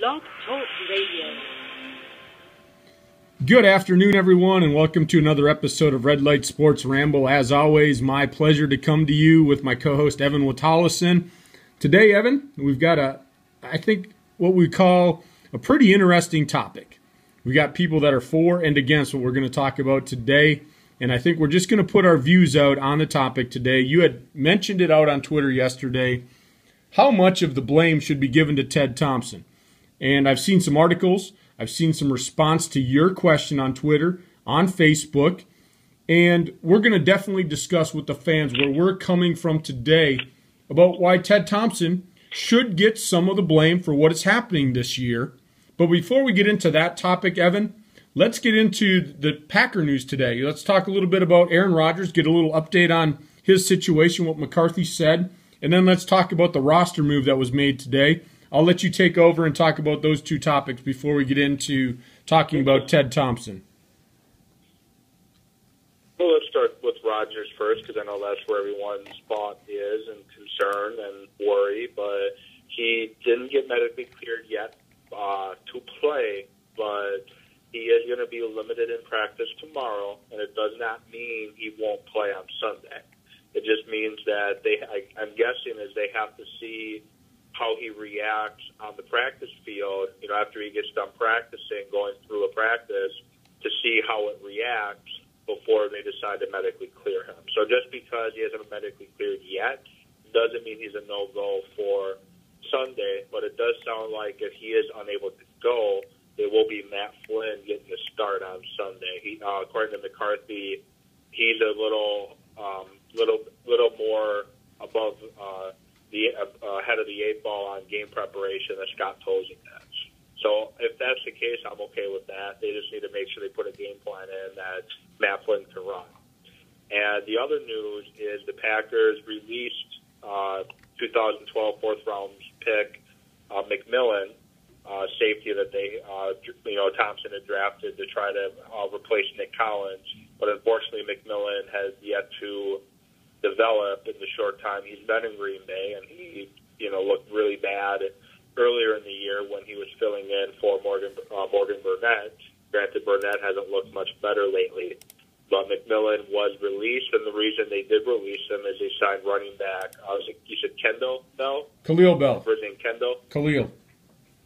Blog Talk Radio. Good afternoon, everyone, and welcome to another episode of Light Sports Ramble. As always, my pleasure to come to you with my co-host, Evan Watallison. Today, Evan, we've got I think, what we call a pretty interesting topic. We got people that are for and against what we're going to talk about today, and I think we're just going to put our views out on the topic today. You had mentioned it out on Twitter yesterday, how much of the blame should be given to Ted Thompson. And I've seen some articles, I've seen some response to your question on Twitter, on Facebook, and we're going to definitely discuss with the fans where we're coming from today about why Ted Thompson should get some of the blame for what is happening this year. But before we get into that topic, Evan, let's get into the Packer news today. Let's talk a little bit about Aaron Rodgers, get a little update on his situation, what McCarthy said, and then let's talk about the roster move that was made today. I'll let you take over and talk about those two topics before we get into talking about Ted Thompson. Well, let's start with Rodgers first, because I know that's where everyone's thought is and concern and worry, but he didn't get medically cleared yet to play, but he is going to be limited in practice tomorrow, and it does not mean he won't play on Sunday. It just means that I'm guessing is they have to see how he reacts on the practice field, after he gets done practicing, going through a practice, to see how it reacts before they decide to medically clear him. So just because he hasn't been medically cleared yet doesn't mean he's a no-go for Sunday, but it does sound like if he is unable to go, it will be Matt Flynn getting the start on Sunday. According to McCarthy, he's a little more above the head of the eight ball on game preparation that Scott Tozing has. So if that's the case, I'm okay with that. They just need to make sure they put a game plan in that Matt Flynn can run. And the other news is the Packers released 2012 fourth-round pick McMillan, safety that they, Thompson had drafted to try to replace Nick Collins. But unfortunately, McMillan has yet to develop in the short time he's been in Green Bay, and he, looked really bad earlier in the year when he was filling in for Morgan Burnett. Granted, Burnett hasn't looked much better lately, but McMillan was released, and the reason they did release him is they signed running back. You said Kendall Bell? Khalil Bell. Or his name Kendall? Khalil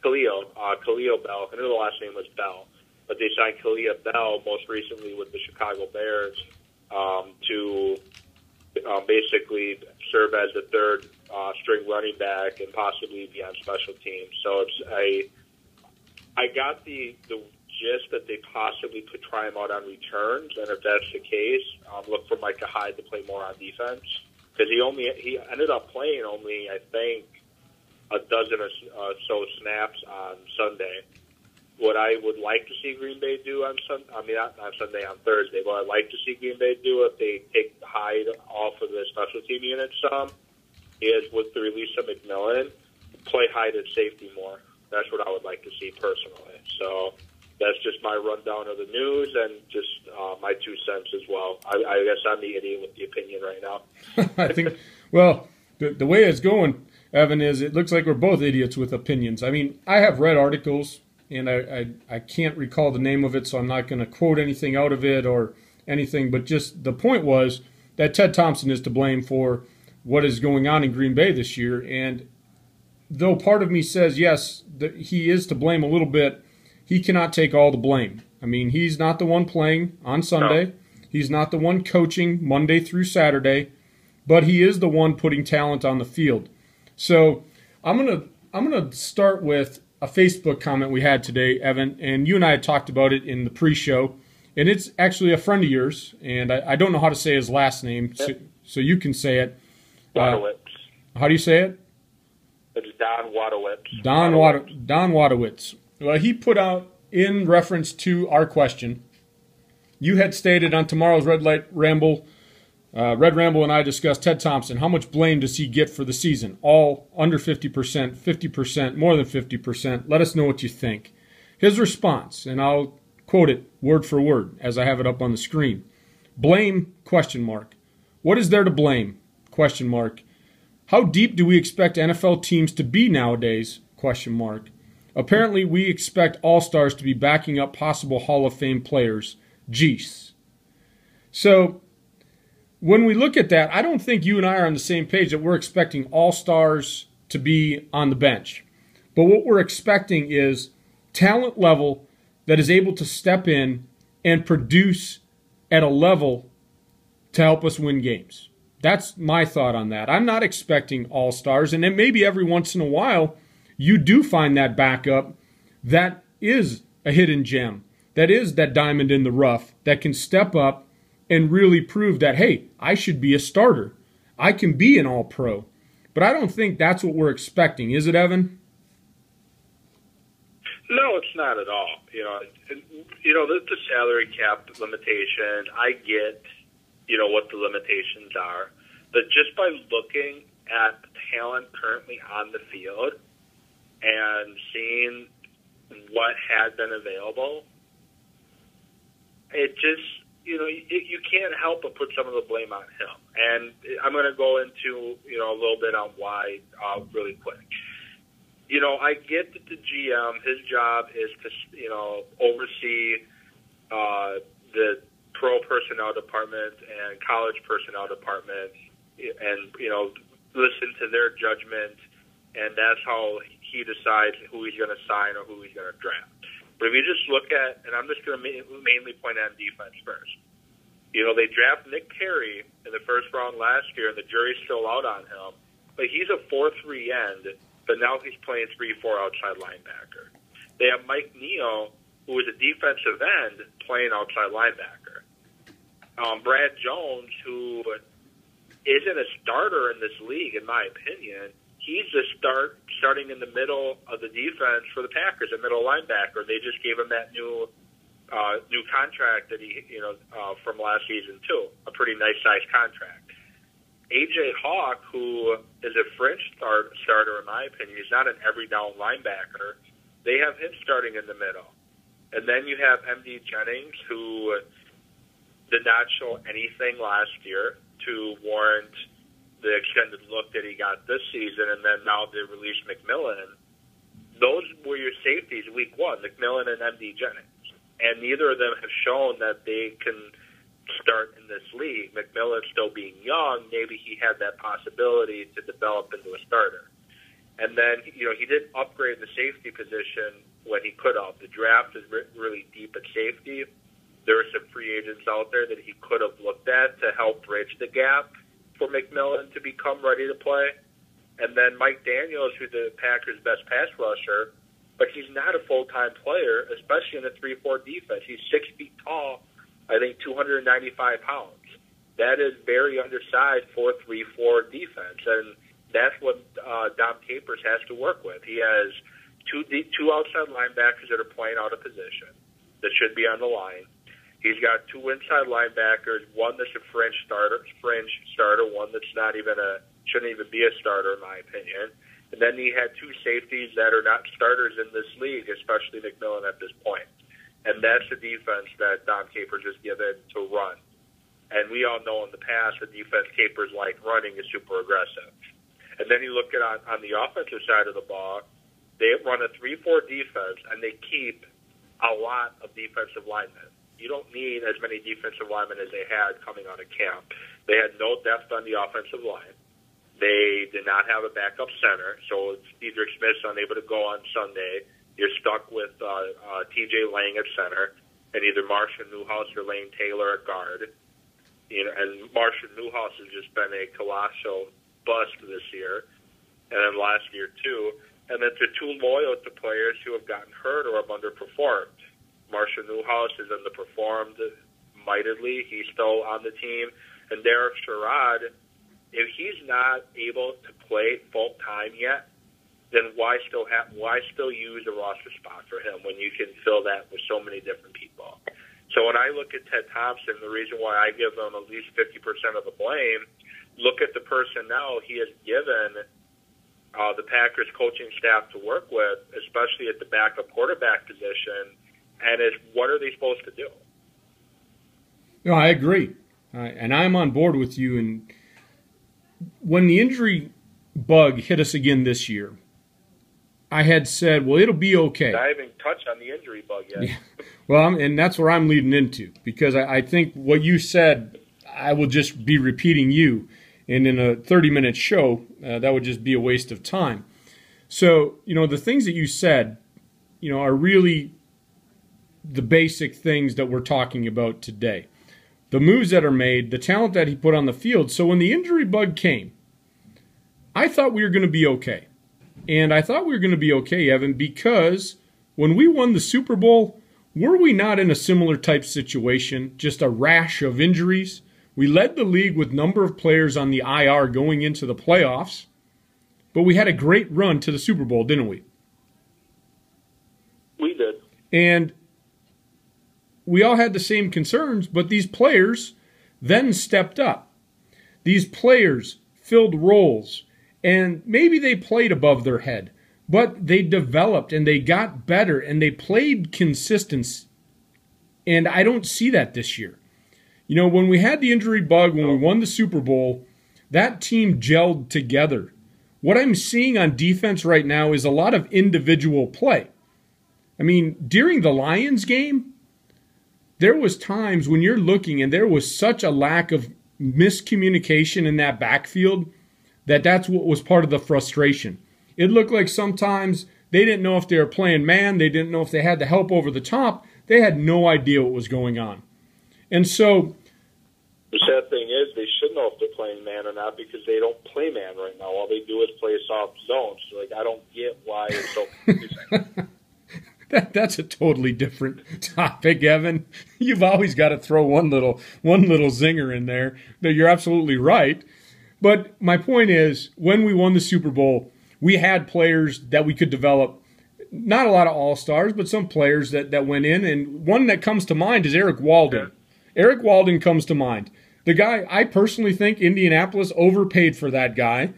Bell. I knew the last name was Bell, but they signed Khalil Bell most recently with the Chicago Bears to basically serve as the third string running back and possibly be on special teams. So I got the gist that they possibly could try him out on returns, and if that's the case, look for Micah Hyde to play more on defense, because he ended up playing only, I think, a dozen or so snaps on Sunday. What I would like to see Green Bay do on Thursday, what I'd like to see Green Bay do if they take Hyde off of the special team unit is with the release of McMillan, play Hyde at safety more. That's what I would like to see personally. So that's just my rundown of the news and just my 2 cents as well. I guess I'm the idiot with the opinion right now. I think, well, the way it's going, Evan, is it looks like we're both idiots with opinions. I mean, I have read articles, and I can't recall the name of it, so I'm not going to quote anything out of it or anything, but just the point was that Ted Thompson is to blame for what is going on in Green Bay this year, and though part of me says, yes, he is to blame a little bit, he cannot take all the blame. I mean, he's not the one playing on Sunday. No. He's not the one coaching Monday through Saturday, but he is the one putting talent on the field. So I'm gonna start with a Facebook comment we had today, Evan, and you and I had talked about it in the pre-show, and it's actually a friend of yours, and I don't know how to say his last name, so you can say it. Wadowitz. How do you say it? It's Don Wadowitz. Don Wadowitz. Well, he put out, in reference to our question, you had stated on tomorrow's Red Ramble and I discussed Ted Thompson. How much blame does he get for the season? All under 50%, 50%, more than 50%. Let us know what you think. His response, and I'll quote it word for word as I have it up on the screen. Blame, ? What is there to blame? ? How deep do we expect NFL teams to be nowadays? ? Apparently, we expect all-stars to be backing up possible Hall of Fame players. Jeez. So, when we look at that, I don't think you and I are on the same page that we're expecting all-stars to be on the bench. But what we're expecting is talent level that is able to step in and produce at a level to help us win games. That's my thought on that. I'm not expecting all-stars, and then maybe every once in a while you do find that backup that is a hidden gem, that is that diamond in the rough, that can step up and really prove that, hey, I should be a starter. I can be an all-pro. But I don't think that's what we're expecting. Is it, Evan? No, it's not at all. The salary cap limitation, I get, what the limitations are. But just by looking at the talent currently on the field and seeing what had been available, it just, you can't help but put some of the blame on him. And I'm going to go into, a little bit on why really quick. I get that the GM, his job is to, oversee the pro personnel department and college personnel department and, listen to their judgment, and that's how he decides who he's going to sign or who he's going to draft. But if you just look at, and I'm just going to mainly point on defense first. They draft Nick Perry in the first round last year, and the jury's still out on him. But he's a 4-3 end, but now he's playing 3-4 outside linebacker. They have Mike Neal, who is a defensive end, playing outside linebacker. Brad Jones, who isn't a starter in this league, in my opinion, he's the starting in the middle of the defense for the Packers, a middle linebacker. They just gave him that new contract that he, from last season too, a pretty nice size contract. AJ Hawk, who is a fringe starter in my opinion, he's not an every down linebacker. They have him starting in the middle, and then you have MD Jennings, who did not show anything last year to warrant the extended look that he got this season, and then now they released McMillan. Those were your safeties week one, McMillan and MD Jennings. And neither of them have shown that they can start in this league. McMillan still being young, maybe he had that possibility to develop into a starter. And then, he did upgrade the safety position when he could have. The draft is really deep at safety. There are some free agents out there that he could have looked at to help bridge the gap for McMillan to become ready to play. And then Mike Daniels, who's the Packers' best pass rusher, but he's not a full-time player, especially in the 3-4 defense. He's 6 feet tall, I think 295 pounds. That is very undersized for 3-4 defense, and that's what Dom Capers has to work with. He has two outside linebackers that are playing out of position that should be on the line. He's got two inside linebackers, one that's a fringe starter, one that's shouldn't even be a starter in my opinion. And then he had two safeties that are not starters in this league, especially McMillan at this point. And that's the defense that Dom Capers is given to run. And we all know in the past the defense Capers like running is super aggressive. And then you look at on the offensive side of the ball, they run a 3-4 defense, and they keep a lot of defensive linemen. You don't need as many defensive linemen as they had coming out of camp. They had no depth on the offensive line. They did not have a backup center, so Cedric Smith's unable to go on Sunday. You're stuck with T.J. Lang at center, and either Marshall Newhouse or Lane Taylor at guard. And Marshall Newhouse has just been a colossal bust this year, and then last year too. And then they're too loyal to players who have gotten hurt or have underperformed. Marshall Newhouse has underperformed mightily. He's still on the team. And Derek Sherrod, if he's not able to play full time yet, then why still use a roster spot for him when you can fill that with so many different people? So when I look at Ted Thompson, the reason why I give him at least 50% of the blame, look at the personnel he has given the Packers coaching staff to work with, especially at the backup quarterback position, and what are they supposed to do? No, I agree. And I'm on board with you. And when the injury bug hit us again this year, I had said, well, it'll be okay. I haven't touched on the injury bug yet. Yeah. Well, and that's where I'm leading into, because I think what you said, I will just be repeating you. And in a 30-minute show, that would just be a waste of time. So, the things that you said, are really the basic things that we're talking about today. The moves that are made, the talent that he put on the field. So when the injury bug came, I thought we were going to be okay. And I thought we were going to be okay, Evan, because when we won the Super Bowl, were we not in a similar type situation, just a rash of injuries? We led the league with number of players on the IR going into the playoffs, but we had a great run to the Super Bowl, didn't we? We did. And we all had the same concerns, but these players then stepped up. These players filled roles, and maybe they played above their head, but they developed and they got better and they played consistent. And I don't see that this year. When we had the injury bug, when we won the Super Bowl, that team gelled together. What I'm seeing on defense right now is a lot of individual play. I mean, during the Lions game, there was times when you're looking and there was such a lack of miscommunication in that backfield that's what was part of the frustration. It looked like sometimes they didn't know if they were playing man. They didn't know if they had the help over the top. They had no idea what was going on. And so the sad thing is they should know if they're playing man or not, because they don't play man right now. All they do is play soft zones. Like, I don't get why it's so confusing. That's a totally different topic, Evan. You've always got to throw one little zinger in there. But you're absolutely right. But my point is, when we won the Super Bowl, we had players that we could develop. Not a lot of all-stars, but some players that went in. And one that comes to mind is Eric Walden. Yeah. Eric Walden comes to mind. The guy, I personally think Indianapolis overpaid for that guy,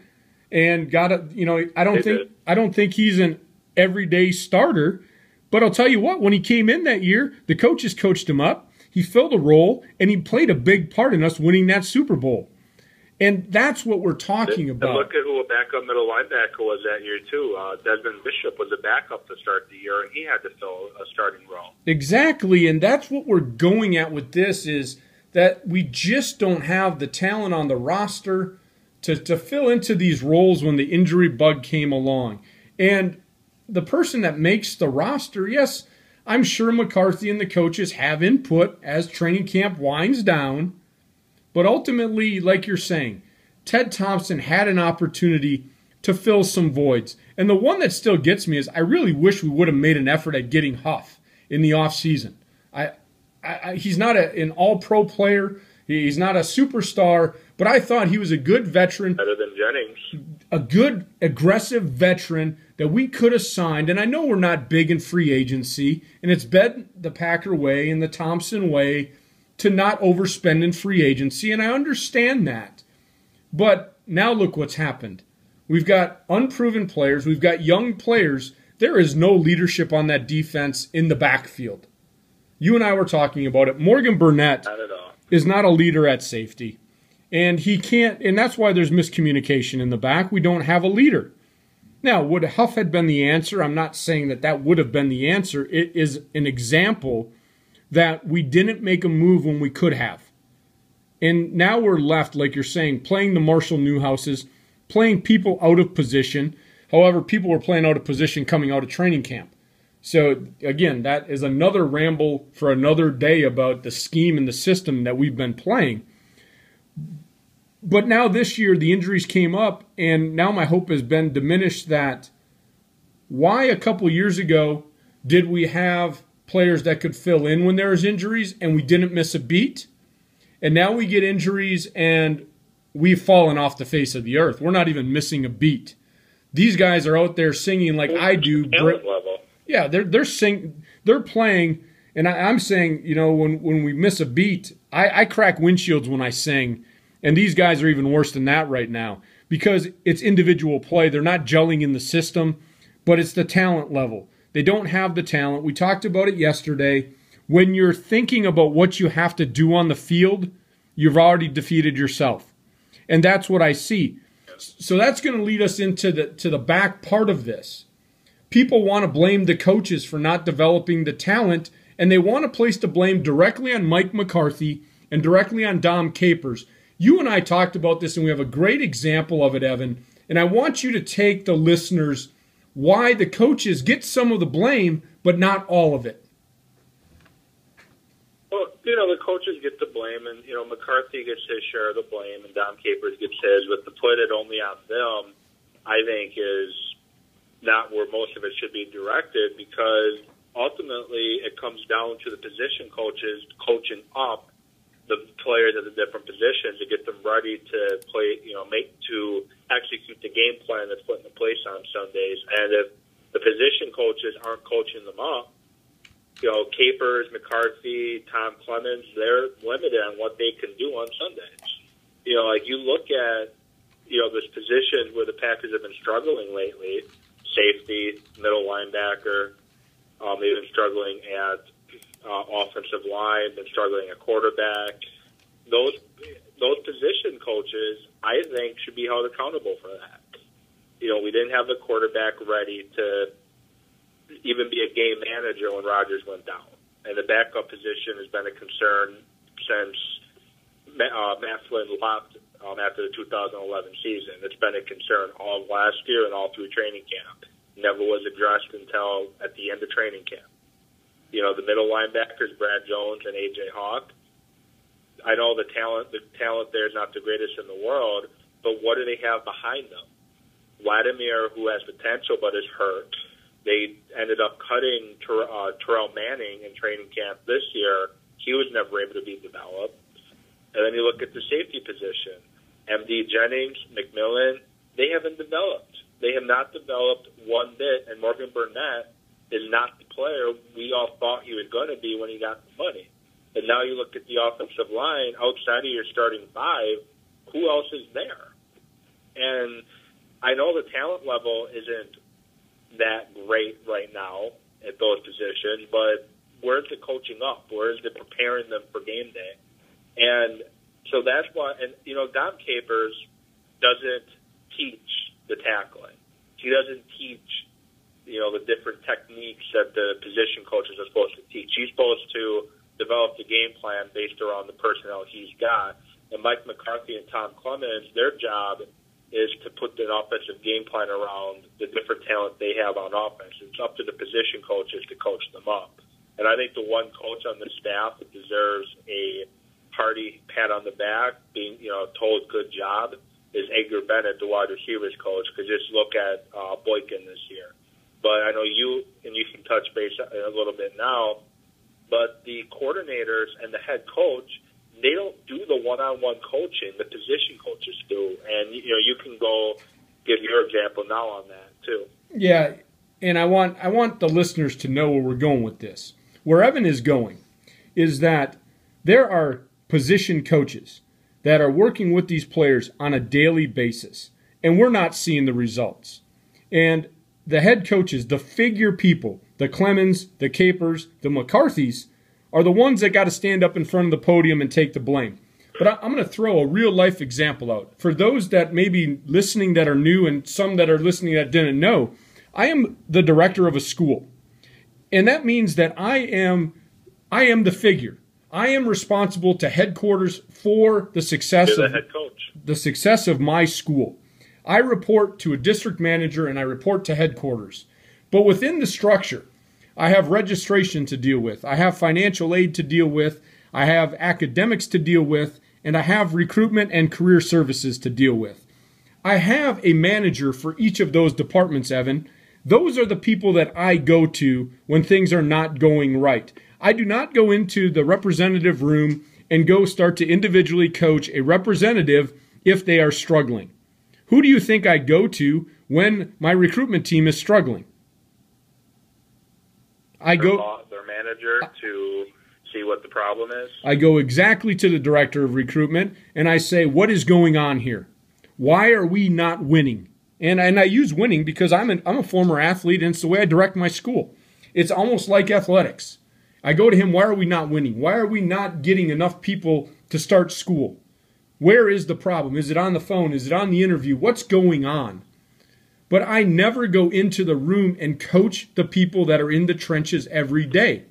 and I don't think he's an everyday starter. But I'll tell you what, when he came in that year, the coaches coached him up. He filled a role, and he played a big part in us winning that Super Bowl. And that's what we're talking about. And look at who a backup middle linebacker was that year, too. Desmond Bishop was a backup to start the year, and he had to fill a starting role. Exactly, and that's what we're going at with this, is that we just don't have the talent on the roster to fill into these roles when the injury bug came along. And the person that makes the roster, yes, I'm sure McCarthy and the coaches have input as training camp winds down. But ultimately, like you're saying, Ted Thompson had an opportunity to fill some voids. And the one that still gets me is I really wish we would have made an effort at getting Huff in the offseason. He's not an all-pro player. He's not a superstar. But I thought he was a good veteran. Better than Jennings. A good, aggressive veteran that we could have signed. And I know we're not big in free agency. And it's been the Packer way and the Thompson way to not overspend in free agency, and I understand that. But now look what's happened. We've got unproven players. We've got young players. There is no leadership on that defense in the backfield. You and I were talking about it. Morgan Burnett is not a leader at safety, and he can't, and that's why there's miscommunication in the back. We don't have a leader. Now, would Huff have been the answer? I'm not saying that would have been the answer. It is an example that we didn't make a move when we could have. And now we're left, like you're saying, playing the Marshall Newhouses, playing people out of position. However, people were playing out of position coming out of training camp. So, again, that is another ramble for another day about the scheme and the system that we've been playing. But now this year, the injuries came up, and now my hope has been diminished that why a couple years ago did we have players that could fill in when there was injuries and we didn't miss a beat, and now we get injuries and we've fallen off the face of the earth. We're not even missing a beat. These guys are out there singing like I do. Yeah, they're playing, and I'm saying, when we miss a beat, I crack windshields when I sing, and these guys are even worse than that right now because it's individual play. They're not gelling in the system, but it's the talent level. They don't have the talent. We talked about it yesterday. When you're thinking about what you have to do on the field, you've already defeated yourself. And that's what I see. So that's going to lead us into the back part of this. people want to blame the coaches for not developing the talent, and they want to place the blame directly on Mike McCarthy and directly on Dom Capers. You and I talked about this, and we have a great example of it, Evan, and I want you to take the listeners why the coaches get some of the blame, but not all of it. Well, the coaches get the blame, and, McCarthy gets his share of the blame, and Dom Capers gets his, but to put it only on them, I think, is not where most of it should be directed, because ultimately it comes down to the position coaches coaching up the players at the different positions to get them ready to play, to execute the game plan that's put into place on Sundays. And if the position coaches aren't coaching them up, Capers, McCarthy, Tom Clemens, they're limited on what they can do on Sundays. Like you look at, this position where the Packers have been struggling lately, safety, middle linebacker, they've been struggling at offensive line, been struggling at quarterback. Those position coaches, I think, should be held accountable for that. We didn't have the quarterback ready to even be a game manager when Rodgers went down. And the backup position has been a concern since Matt Flynn left after the 2011 season. It's been a concern all of last year and all through training camp. Never was addressed until at the end of training camp. The middle linebackers, Brad Jones and A.J. Hawk. I know the talent there is not the greatest in the world, but what do they have behind them? Vladimir, who has potential but is hurt. They ended up cutting Terrell Manning in training camp this year. He was never able to be developed. And then you look at the safety position. M.D. Jennings, McMillan, they haven't developed. They have not developed one bit, and Morgan Burnett is not the player we all thought he was going to be when he got the money. And now you look at the offensive line, outside of your starting five, who else is there? And I know the talent level isn't that great right now at those positions, but where's the coaching up? Where's the preparing them for game day? And so that's why, and Dom Capers doesn't teach the tackling. He doesn't teach, the different techniques that the position coaches are supposed to teach. He's supposed to develop the game plan based around the personnel he's got. And Mike McCarthy and Tom Clemens, their job is to put an offensive game plan around the different talent they have on offense. It's up to the position coaches to coach them up. And I think the one coach on the staff that deserves a hearty pat on the back, being told good job, is Edgar Bennett, the wide receivers coach, because just look at Boykin this year. But I know you can touch base a little bit now, but the coordinators and the head coach, they don't do the one-on-one coaching. The position coaches do. And, you can go give your example now on that, too. Yeah, and I want the listeners to know where we're going with this. Where Evan is going is that there are position coaches that are working with these players on a daily basis, and we're not seeing the results. And the head coaches, the figure people, the Clemens, the Capers, the McCarthys, are the ones that got to stand up in front of the podium and take the blame. But I'm going to throw a real-life example out. For those that may be listening that are new and some that are listening that didn't know, I am the director of a school. And that means that I am the figure. I am responsible to headquarters for the success You're the head coach. The success of my school. I report to a district manager and I report to headquarters. But within the structure, I have registration to deal with. I have financial aid to deal with. I have academics to deal with. And I have recruitment and career services to deal with. I have a manager for each of those departments, Evan. Those are the people that I go to when things are not going right. I do not go into the representative room and go start to individually coach a representative if they are struggling. Who do you think I go to when my recruitment team is struggling? I go their manager to see what the problem is. I go exactly to the director of recruitment and I say, what is going on here? Why are we not winning? And I use winning because I'm a former athlete, and it's the way I direct my school. It's almost like athletics. I go to him, why are we not winning? Why are we not getting enough people to start school? Where is the problem? Is it on the phone? Is it on the interview? What's going on? but I never go into the room and coach the people that are in the trenches every day.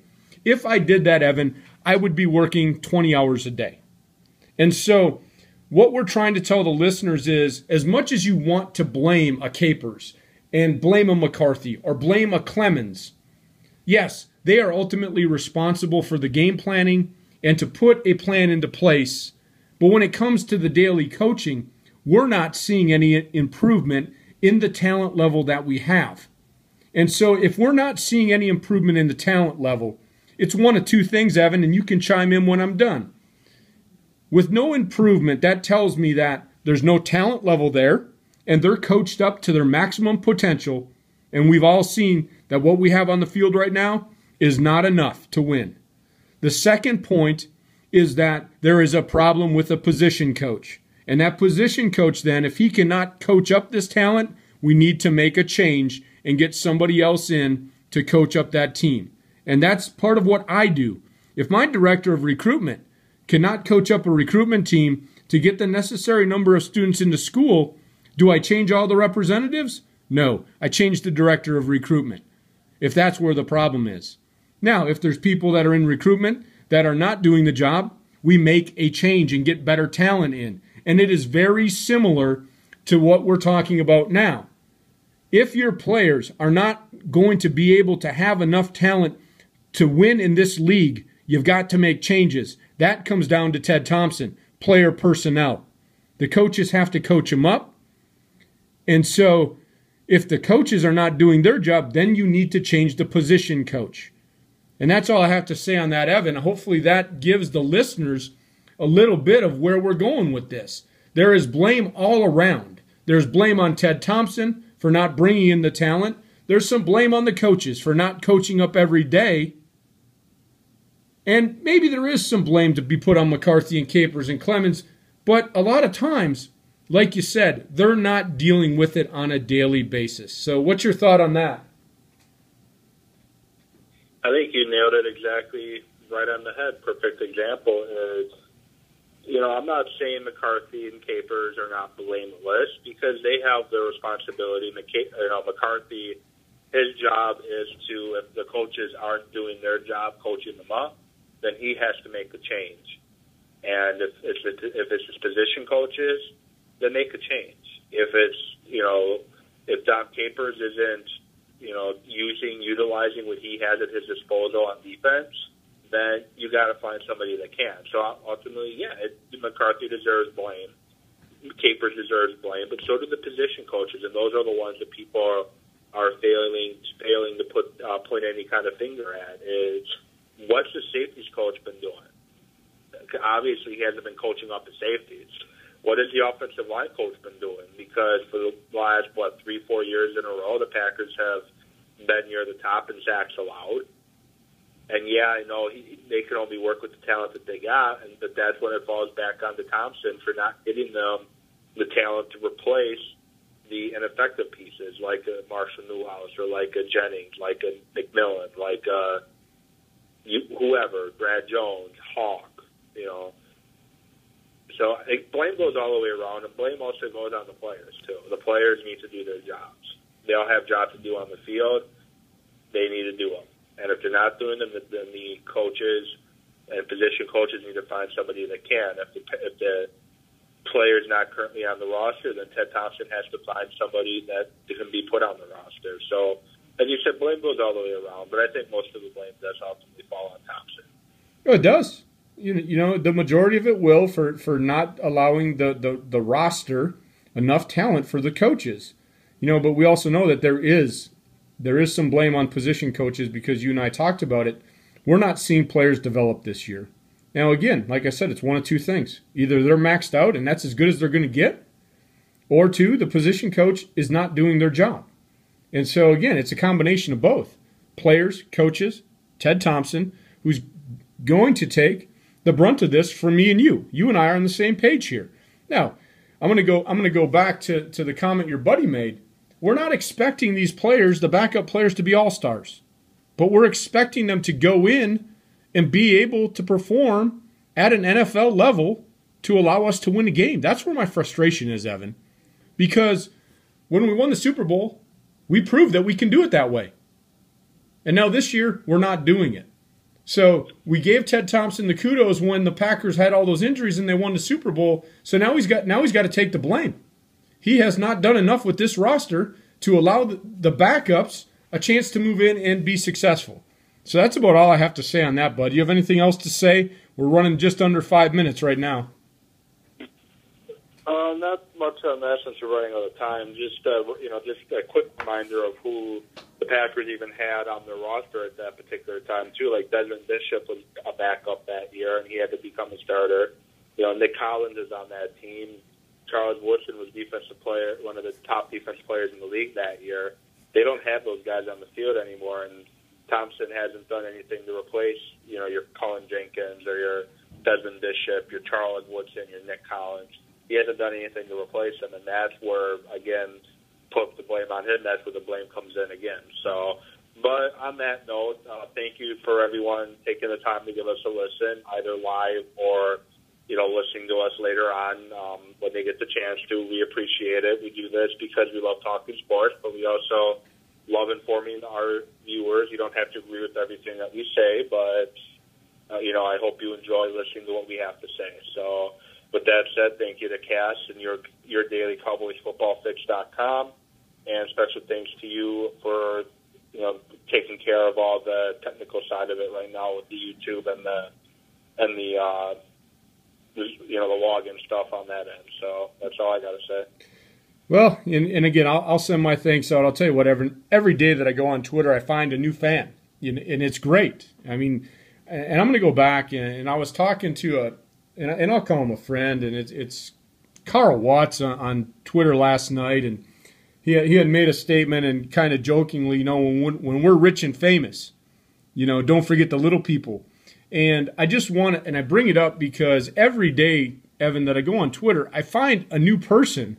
If I did that, Evan, I would be working 20 hours a day. And so what we're trying to tell the listeners is, as much as you want to blame a Capers and blame a McCarthy or blame a Clemens, yes, they are ultimately responsible for the game planning and to put a plan into place. But when it comes to the daily coaching, we're not seeing any improvement in the talent level that we have. And so if we're not seeing any improvement in the talent level, it's one of two things, Evan, and you can chime in when I'm done. With no improvement, that tells me that there's no talent level there, and they're coached up to their maximum potential, and we've all seen that what we have on the field right now is not enough to win. The second point is that there is a problem with a position coach. And that position coach then, if he cannot coach up this talent, we need to make a change and get somebody else in to coach up that team. And that's part of what I do. If my director of recruitment cannot coach up a recruitment team to get the necessary number of students into school, do I change all the representatives? No, I change the director of recruitment, if that's where the problem is. Now, if there's people that are in recruitment that are not doing the job, we make a change and get better talent in. And it is very similar to what we're talking about now. If your players are not going to be able to have enough talent to win in this league, you've got to make changes. That comes down to Ted Thompson, player personnel. The coaches have to coach them up. And so if the coaches are not doing their job, then you need to change the position coach. And that's all I have to say on that, Evan. Hopefully that gives the listeners a little bit of where we're going with this. There is blame all around. There's blame on Ted Thompson for not bringing in the talent. There's some blame on the coaches for not coaching up every day. And maybe there is some blame to be put on McCarthy and Capers and Clemens, but a lot of times, like you said, they're not dealing with it on a daily basis. So what's your thought on that? I think you nailed it exactly right on the head. Perfect example is, I'm not saying McCarthy and Capers are not blameless because they have their responsibility. McCarthy, his job is to, if the coaches aren't doing their job coaching them up, then he has to make a change. And if it's his position coaches, then make a change. If it's, if Dom Capers isn't, utilizing what he has at his disposal on defense, then you got to find somebody that can. So ultimately, McCarthy deserves blame. Capers deserves blame, but so do the position coaches, and those are the ones that people are failing to point any kind of finger at. Is what's the safeties coach been doing? Obviously, he hasn't been coaching up the safeties. What has the offensive line coach been doing? Because for the last 3-4 years in a row, the Packers have been near the top in sacks allowed. And I know they can only work with the talent that they got, but that's when it falls back onto Thompson for not getting them the talent to replace the ineffective pieces like a Marshall Newhouse or like a Jennings, like a McMillan, like whoever, Brad Jones, Hawk, So blame goes all the way around, and blame also goes on the players too. The players need to do their jobs. They all have jobs to do on the field. They need to do them. And if they're not doing them, then the coaches and position coaches need to find somebody that can. If the player is not currently on the roster, then Ted Thompson has to find somebody that can be put on the roster. So, as you said, blame goes all the way around, but I think most of the blame does ultimately fall on Thompson. Oh, it does. The majority of it will for not allowing the roster enough talent for the coaches. But we also know that there is some blame on position coaches because you and I talked about it. We're not seeing players develop this year. Now, again, like I said, it's one of two things. Either they're maxed out and that's as good as they're going to get, or two, the position coach is not doing their job. And so, again, it's a combination of both. Players, coaches, Ted Thompson, who's going to take the brunt of this from me and you. You and I are on the same page here. Now, I'm going to go back to the comment your buddy made. We're not expecting these players, the backup players, to be all-stars. But we're expecting them to go in and be able to perform at an NFL level to allow us to win a game. That's where my frustration is, Evan. Because when we won the Super Bowl, we proved that we can do it that way. And now this year, we're not doing it. So we gave Ted Thompson the kudos when the Packers had all those injuries and they won the Super Bowl. So now he's got to take the blame. He has not done enough with this roster to allow the backups a chance to move in and be successful. So that's about all I have to say on that, bud. Do you have anything else to say? We're running just under 5 minutes right now. Not much on that since we're running out of time. Just a quick reminder of who the Packers even had on their roster at that particular time too. Like Desmond Bishop was a backup that year, and he had to become a starter. Nick Collins is on that team. Charles Woodson was defensive player, one of the top defensive players in the league that year. They don't have those guys on the field anymore, and Thompson hasn't done anything to replace, your Cullen Jenkins or your Desmond Bishop, your Charles Woodson, your Nick Collins. He hasn't done anything to replace them, and that's where, again, put the blame on him. That's where the blame comes in again. So, but on that note, thank you for everyone taking the time to give us a listen, either live or, listening to us later on when they get the chance to. We appreciate it. We do this because we love talking sports, but we also love informing our viewers. You don't have to agree with everything that we say, but, I hope you enjoy listening to what we have to say. So, with that said, thank you to Cass and your daily CowboysFootballFix.com, and special thanks to you for taking care of all the technical side of it right now with the YouTube and the login stuff on that end. So that's all I got to say. Well, and again, I'll send my thanks out. I'll tell you what, every day that I go on Twitter, I find a new fan, and it's great. I mean, and I'm going to go back, and I was talking to and I'll call him a friend, and it's Carl Watts on Twitter last night, and he had made a statement and kind of jokingly, when we're rich and famous, don't forget the little people. And I just want to, and I bring it up because every day, Evan, that I go on Twitter, I find a new person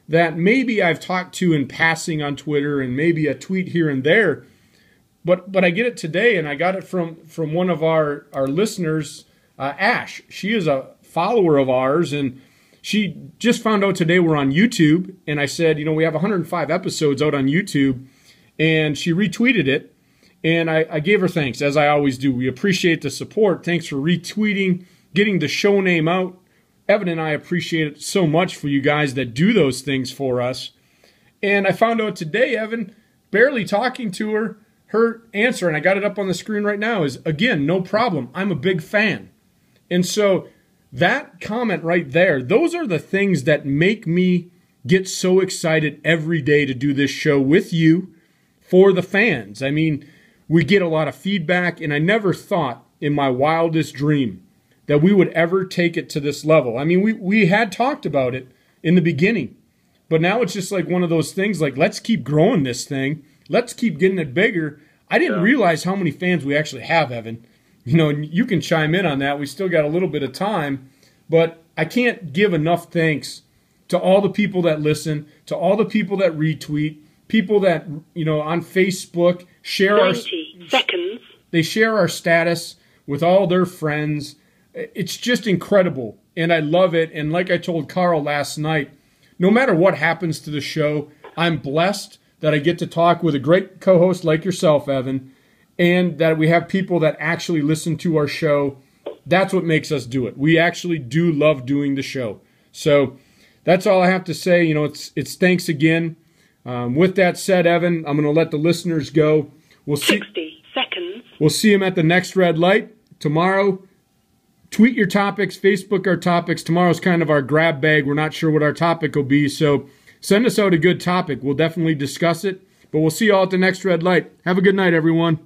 that maybe I've talked to in passing on Twitter and maybe a tweet here and there, but I get it today, and I got it from one of our listeners, Ash. She is a follower of ours, and she just found out today we're on YouTube, and I said, we have 105 episodes out on YouTube, and she retweeted it, and I gave her thanks, as I always do. We appreciate the support. Thanks for retweeting, getting the show name out. Evan and I appreciate it so much for you guys that do those things for us. And I found out today, Evan, barely talking to her answer, and I got it up on the screen right now, is, again, no problem. I'm a big fan. And so that comment right there, those are the things that make me get so excited every day to do this show with you for the fans. I mean, we get a lot of feedback, and I never thought in my wildest dream that we would ever take it to this level. I mean, we had talked about it in the beginning, but now it's just like one of those things like, let's keep growing this thing. Let's keep getting it bigger. I didn't realize how many fans we actually have, Evan. You can chime in on that. We still got a little bit of time, but I can't give enough thanks to all the people that listen, to all the people that retweet, people that, on Facebook share 90 seconds. They share our status with all their friends. It's just incredible, and I love it. And like I told Carl last night, no matter what happens to the show, I'm blessed that I get to talk with a great co-host like yourself, Evan, and that we have people that actually listen to our show. That's what makes us do it. We actually do love doing the show. So that's all I have to say. It's thanks again. With that said, Evan, I'm going to let the listeners go. 60 seconds. We'll see them at the next red light tomorrow. Tweet your topics, Facebook our topics. Tomorrow's kind of our grab bag. We're not sure what our topic will be, so send us out a good topic. We'll definitely discuss it. But we'll see you all at the next red light. Have a good night, everyone.